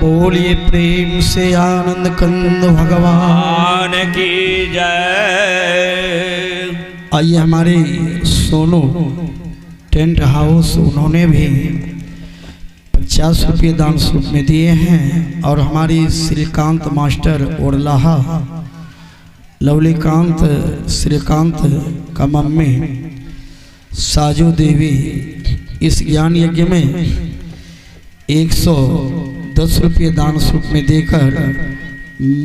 बोलिए प्रेम से आनंद कंद भगवान की जय। आइए हमारे सोनू टेंट हाउस उन्होंने भी 50 रुपये दान स्वरूप में दिए हैं और हमारी श्रीकांत मास्टर ओरलाहा लवलीकांत श्रीकांत का मम्मी साजू देवी इस ज्ञान यज्ञ में 110 रुपये दान स्वरूप में देकर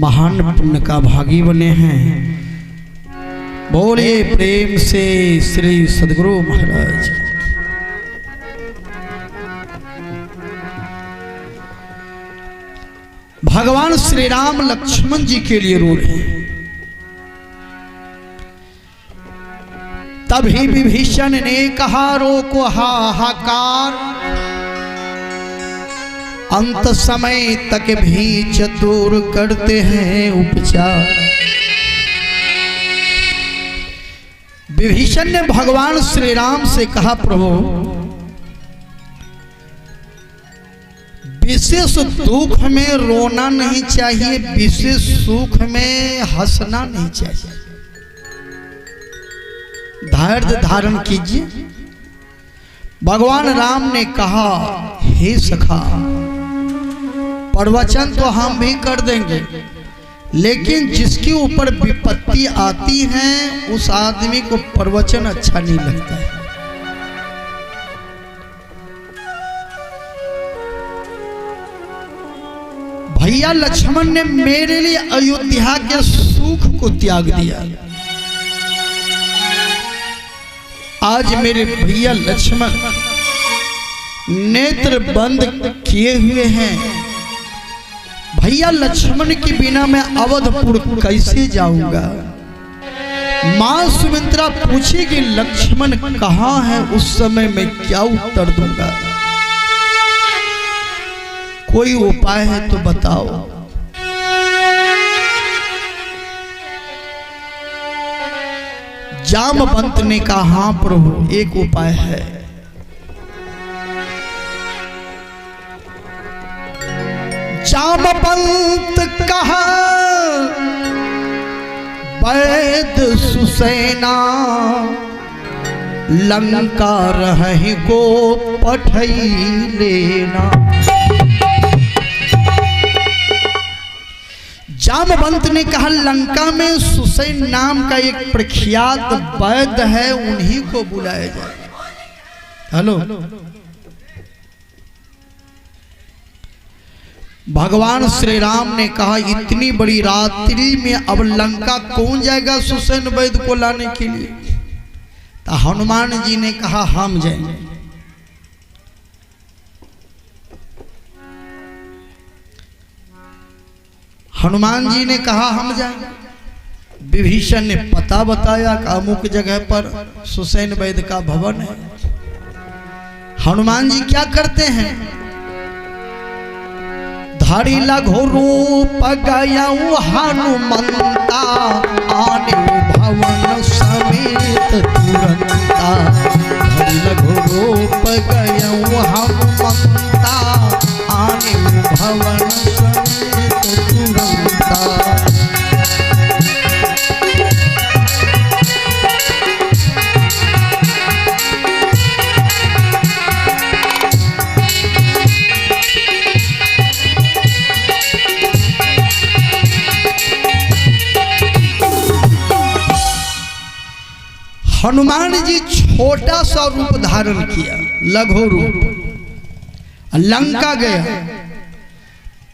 महान पुण्य का भागी बने हैं। बोलिए प्रेम से श्री सद्गुरु महाराज। भगवान श्री राम लक्ष्मण जी के लिए रो रहे हैं। तभी विभीषण ने कहा रोको हाहाकार, अंत समय तक भी चतुर करते हैं उपचार। विभीषण ने भगवान श्री राम से कहा प्रभु विशेष दुख में रोना नहीं चाहिए, विशेष सुख में हंसना नहीं चाहिए। धैर्य धारण कीजिए। भगवान राम ने कहा हे सखा प्रवचन तो हम भी कर देंगे, लेकिन जिसके ऊपर विपत्ति आती है उस आदमी को प्रवचन अच्छा नहीं लगता है। भैया लक्ष्मण ने मेरे लिए अयोध्या के सुख को त्याग दिया। आज मेरे भैया लक्ष्मण नेत्र बंद किए हुए हैं। भैया लक्ष्मण के बिना मैं अवधपुर कैसे जाऊंगा। मां सुमित्रा पूछेगी लक्ष्मण कहाँ है, उस समय मैं क्या उत्तर दूंगा। कोई उपाय है तो बताओ। जामवंत ने कहा हाँ प्रभु एक उपाय है। जामवंत कहा वैद सुसेना, लंका रही को पठई लेना। जामवंत ने कहा लंका में सुसैन नाम का एक प्रख्यात वैद्य है, उन्हीं को बुलाया जाए। हेलो भगवान श्री राम ने कहा इतनी बड़ी रात्रि में अब लंका कौन जाएगा सुसैन वैद्य को लाने के लिए। तो हनुमान जी ने कहा हम जाएंगे। हनुमान जी ने कहा हम जाएंगे। विभीषण ने पता बताया कि अमुक जगह पर सुसैन वैद्य का भवन है। हनुमान जी क्या करते हैं, धारी लघु रूप गया हनुमंता, आने भवन समेत तुरंता। धारी लघु रूप गया हनुमंता, आने भवन समेत तुरंता। हनुमान जी छोटा सा रूप धारण किया, लघु रूप, लंका गया।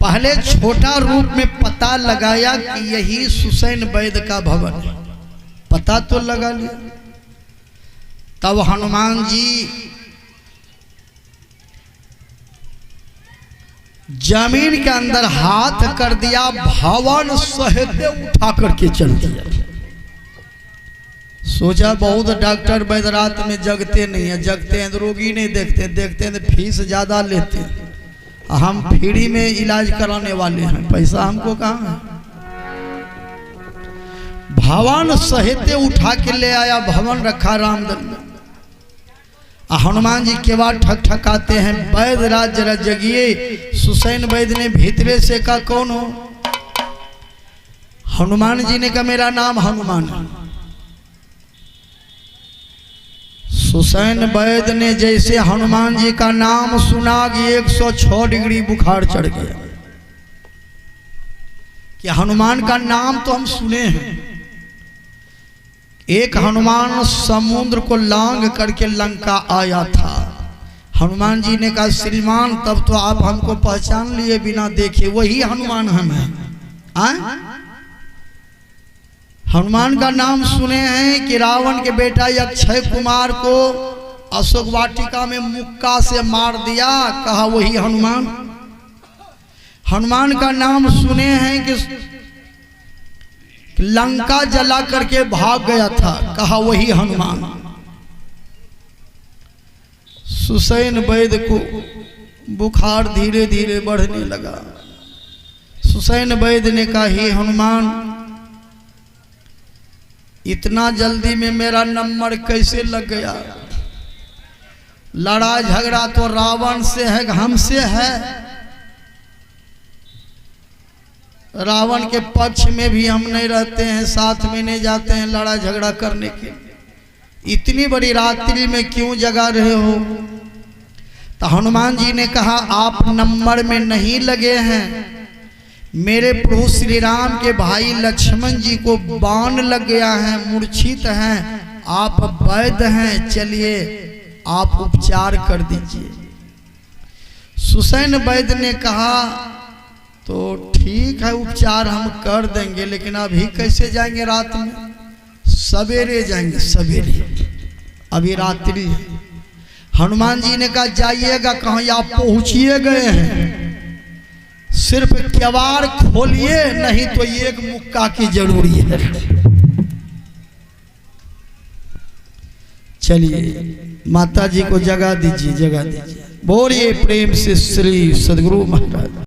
पहले छोटा रूप में पता लगाया कि यही सुसैन वैद्य का भवन है, पता तो लगा लिया। तब हनुमान जी जमीन के अंदर हाथ कर दिया, भवन सहित उठा करके चल दिया। सोचा बहुत डॉक्टर वैद्य रात में जगते नहीं है, जगते हैं तो रोगी नहीं देखते, देखते हैं तो फीस ज्यादा लेते हैं। हम फ्री में इलाज कराने वाले हैं, पैसा हमको कहाँ है। भवन सहित उठा के ले आया, भवन रखा रामदल में। हनुमान जी केवाड़ ठक ठकाते हैं, वैद राज जरा जगिए। सुसैन वैद ने भीतरे से कहा कौन हो? हनुमान जी ने कहा मेरा नाम हनुमान है। सुसैन वैद ने जैसे हनुमान जी का नाम सुना कि 106 डिग्री बुखार चढ़ गया कि हनुमान का नाम तो हम सुने हैं। एक हनुमान समुद्र को लांग करके लंका आया था। हनुमान जी ने कहा श्रीमान तब तो आप हमको पहचान लिए बिना देखे, वही हनुमान हम हैं। हनुमान का नाम सुने हैं कि रावण के बेटा अक्षय कुमार को अशोक वाटिका में मुक्का से मार दिया, कहा वही हनुमान। हनुमान का नाम सुने हैं कि लंका जला करके भाग गया था, कहा वही हनुमान। सुसैन वैद को बुखार धीरे धीरे बढ़ने लगा। सुसैन वैद ने कहा हे हनुमान, इतना जल्दी में मेरा नंबर कैसे लग गया? लड़ाई झगड़ा तो रावण से है, हमसे है। रावण के पक्ष में भी हम नहीं रहते हैं, साथ में नहीं जाते हैं लड़ाई झगड़ा करने के। इतनी बड़ी रात्रि में क्यों जगा रहे हो? तो हनुमान जी ने कहा आप नंबर में नहीं लगे हैं, मेरे प्रभु श्री राम के भाई लक्ष्मण जी को बाण लग गया है, मूर्छित हैं, आप वैद्य हैं, चलिए आप उपचार कर दीजिए। सुसैन वैद्य ने कहा तो ठीक है उपचार हम कर देंगे, लेकिन अभी कैसे जाएंगे? रात में सवेरे जाएंगे, सवेरे, अभी रात्रि है। हनुमान जी ने कहा जाइएगा कहाँ? आप पहुंचिए गए हैं, सिर्फ केवाड़ खोलिए, नहीं तो एक मुक्का की जरूरी है। चलिए माता जी को जगा दीजिए, जगा दीजिए। बोलिए प्रेम से श्री सद्गुरु महाराज।